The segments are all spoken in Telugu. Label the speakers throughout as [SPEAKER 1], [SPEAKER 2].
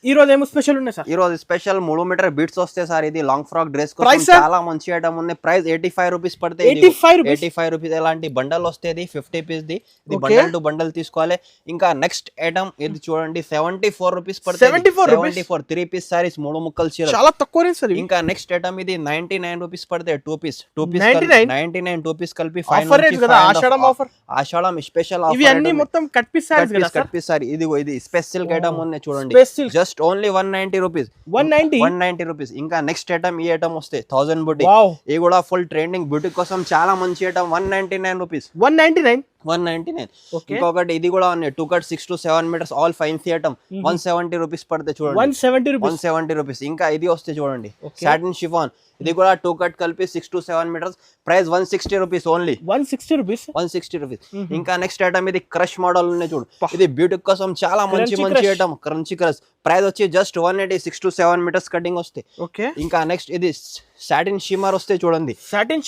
[SPEAKER 1] ఈ రోజు ఏమో స్పెషల్ ఉన్నాయి సార్?
[SPEAKER 2] ఈ రోజు స్పెషల్ 3 మీటర్ బీట్స్ వస్తాయి సార్. ఇది లాంగ్ ఫ్రాక్ డ్రెస్ కోసం
[SPEAKER 1] Price, sir?
[SPEAKER 2] చాలా మంచి ఐటమ్ ఉంది. ప్రైస్ 85 రూపీస్ పడతాయి.
[SPEAKER 1] 85 rupees?
[SPEAKER 2] 85 రూపీస్. ఎలాంటి బండల్ వస్తేది 50 పీస్ ది. ఇది
[SPEAKER 1] Okay.
[SPEAKER 2] బండల్ టు బండల్ తీసుకోవాలి. ఇంకా నెక్స్ట్ ఐటమ్ ఇది చూడండి 74 రూపీస్ పడతాయి.
[SPEAKER 1] 74 rupees?
[SPEAKER 2] 74 3 పీస్ సారీస్ 3 ముక్కలు చీర.
[SPEAKER 1] చాలా తక్కువ రేంజ్ సార్ ఇవి.
[SPEAKER 2] ఇంకా నెక్స్ట్ ఐటమ్ ఇది 99 రూపీస్ పడతాయి. 2 పీస్
[SPEAKER 1] 99?
[SPEAKER 2] 2 పీస్ కలిపి
[SPEAKER 1] ఆఫర్ రేట్ కదా, ఆషాఢం ఆఫర్.
[SPEAKER 2] ఆషాఢం స్పెషల్
[SPEAKER 1] ఇవి అన్ని మొత్తం కట్ పీస్ సారీస్ కదా సార్?
[SPEAKER 2] Cut piece saree. ఇది స్పెషల్ ఐటమ్ ఉంది చూడండి.
[SPEAKER 1] Space silk.
[SPEAKER 2] Just only 190 rupees.
[SPEAKER 1] 190
[SPEAKER 2] rupees. ఇంకా నెక్స్ట్ ఐటమ్ ఈ ఐటమ్ వస్తే 1000 బుటీ.
[SPEAKER 1] వావ్.
[SPEAKER 2] ఇది కూడా ఫుల్ ట్రెండింగ్ బ్యూటీ కోసం చాలా మంచి ఐటమ్. 199 రూపీస్.
[SPEAKER 1] 199.
[SPEAKER 2] 199.
[SPEAKER 1] Okay.
[SPEAKER 2] ఇంకొకటి ఇది కూడా ఉంది 2 cut 6 to 7 meters all fancy item. 170 rupees పడితే చూడండి.
[SPEAKER 1] 170 rupees.
[SPEAKER 2] 170 రూపీస్. ఇంకా ఇది వస్తే చూడండి
[SPEAKER 1] Okay.
[SPEAKER 2] Satin chiffon. ఇది కూడా 2 కట్ కలిపి 6 to 7 meters. Price 160 rupees only.
[SPEAKER 1] 160 rupees.
[SPEAKER 2] 160 rupees. ఇంకా నెక్స్ట్ ఐటమ్ ఇది క్రష్ మోడల్ ఉన్నాయి చూడు. ఇది బ్యూటీ కోసం చాలా మంచి ఐటమ్. Crunchy crush. ప్రైస్ వచ్చి జస్ట్ 180 6 to 7 మీటర్స్ కటింగ్ వస్తాయి.
[SPEAKER 1] ఓకే.
[SPEAKER 2] ఇంకా నెక్స్ట్ ఇది సాటిన్ షిమ్మర్ వస్తే చూడండి.
[SPEAKER 1] సాటిన్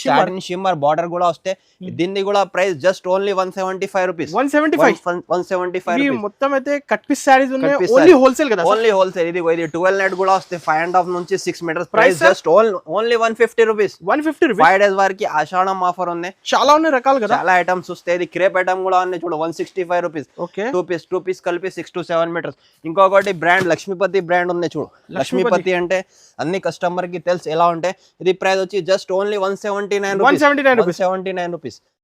[SPEAKER 2] షిమ్మర్ బార్డర్ కూడా వస్తే దీన్ని కూడా ప్రైస్ జస్ట్ ఓన్లీ 175 రూపీస్.
[SPEAKER 1] 175.
[SPEAKER 2] 175
[SPEAKER 1] ఇవి
[SPEAKER 2] రూపీస్.
[SPEAKER 1] మొత్తం అయితే కట్ పీస్ సారీస్ ఉన్నాయి.
[SPEAKER 2] Cut piece
[SPEAKER 1] only
[SPEAKER 2] saree.
[SPEAKER 1] Wholesale కదా సార్?
[SPEAKER 2] Only wholesale. ఇది 12 నెట్ కూడా వస్తాయి 5.5 నుంచి 6 meters.
[SPEAKER 1] Price,
[SPEAKER 2] price
[SPEAKER 1] sir?
[SPEAKER 2] Just only 150 rupees.
[SPEAKER 1] 150 rupees.
[SPEAKER 2] 5 days వరకు ఆషాఢం ఆఫర్ ఉంది.
[SPEAKER 1] చాలా ఉన్నాయి రకాలు కదా?
[SPEAKER 2] చాలా ఐటమ్స్ వస్తాయి. ఇది క్రేప్ ఐటమ్ కూడా ఉన్నాయి చూడు 165 రూపీస్.
[SPEAKER 1] ఓకే.
[SPEAKER 2] 2 పీస్ కలిపి 6 to 7 మీటర్స్. ఇంకొకటి బ్రాండ్ లక్ష్మీపతి బ్రాండ్ ఉంది చూడు. లక్ష్మీపతి అంటే అన్ని కస్టమర్ కి తెలుసు ఎలా ఉంటే. ఇది ప్రైస్ వచ్చి జస్ట్ ఓన్లీ 179
[SPEAKER 1] 179 rupees.
[SPEAKER 2] 179 రూపీస్.